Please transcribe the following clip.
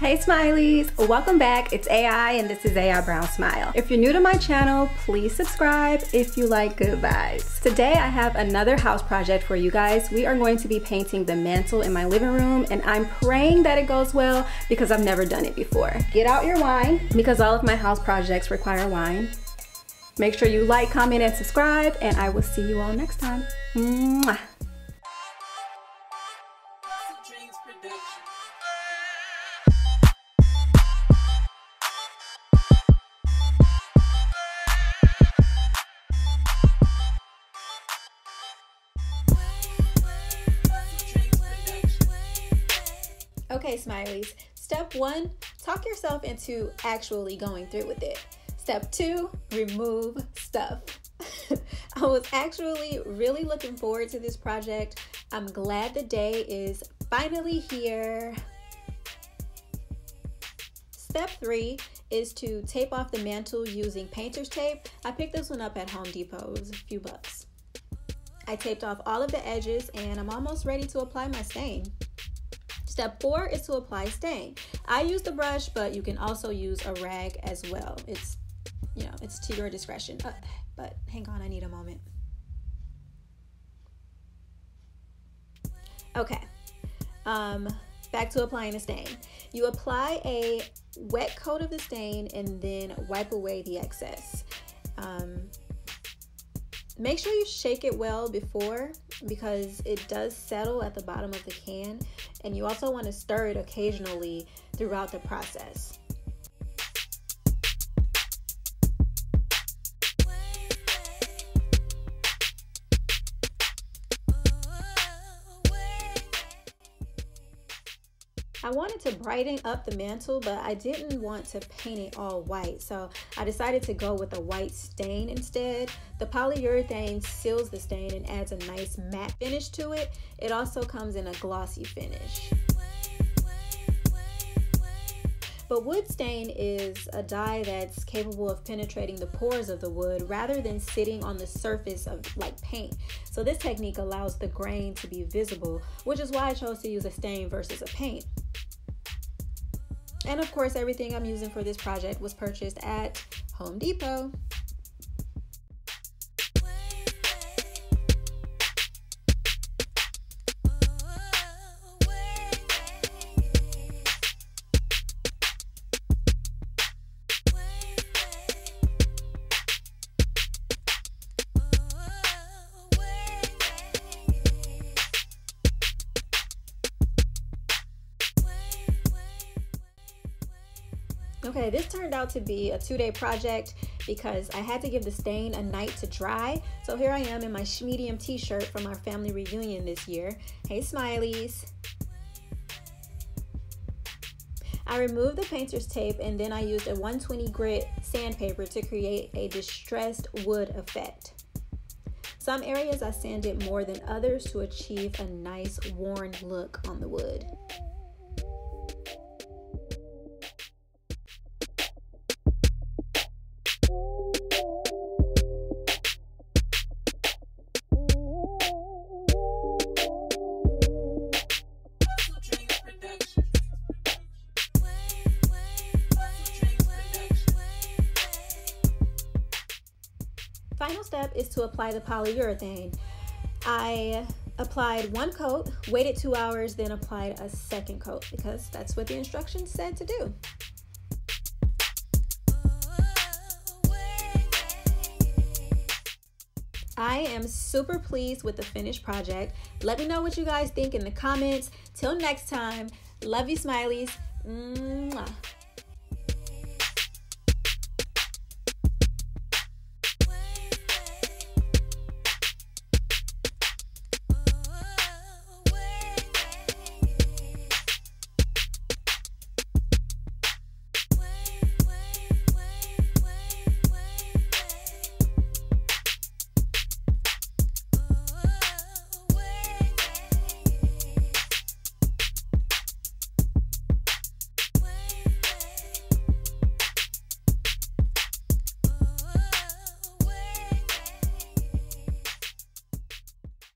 Hey Smileys, welcome back. It's AI and this is AI Brown Smile. If you're new to my channel, please subscribe if you like good vibes. Today I have another house project for you guys. We are going to be painting the mantle in my living room and I'm praying that it goes well because I've never done it before. Get out your wine because all of my house projects require wine. Make sure you like, comment, and subscribe and I will see you all next time. Mwah. Okay, Smileys. Step 1, talk yourself into actually going through with it. Step 2, remove stuff. I was actually really looking forward to this project. I'm glad the day is finally here. Step 3 is to tape off the mantle using painter's tape. I picked this one up at Home Depot. It was a few bucks. I taped off all of the edges and I'm almost ready to apply my stain. Step 4 is to apply stain. I use the brush, but you can also use a rag as well. It's to your discretion. But hang on, I need a moment. Okay, back to applying the stain. You apply a wet coat of the stain and then wipe away the excess. Make sure you shake it well before because it does settle at the bottom of the can, and you also want to stir it occasionally throughout the process. I wanted to brighten up the mantle, but I didn't want to paint it all white, so I decided to go with a white stain instead. The polyurethane seals the stain and adds a nice matte finish to it. It also comes in a glossy finish. But wood stain is a dye that's capable of penetrating the pores of the wood rather than sitting on the surface of like paint. So this technique allows the grain to be visible, which is why I chose to use a stain versus a paint. And of course, everything I'm using for this project was purchased at Home Depot. Okay, this turned out to be a 2-day project because I had to give the stain a night to dry. So here I am in my medium t-shirt from our family reunion this year. Hey Smileys. I removed the painter's tape and then I used a 120 grit sandpaper to create a distressed wood effect. Some areas I sanded more than others to achieve a nice worn look on the wood. Final step is to apply the polyurethane. I applied 1 coat, waited 2 hours, then applied a 2nd coat because that's what the instructions said to do. I am super pleased with the finished project. Let me know what you guys think in the comments. Till next time, love you Smileys. Mwah.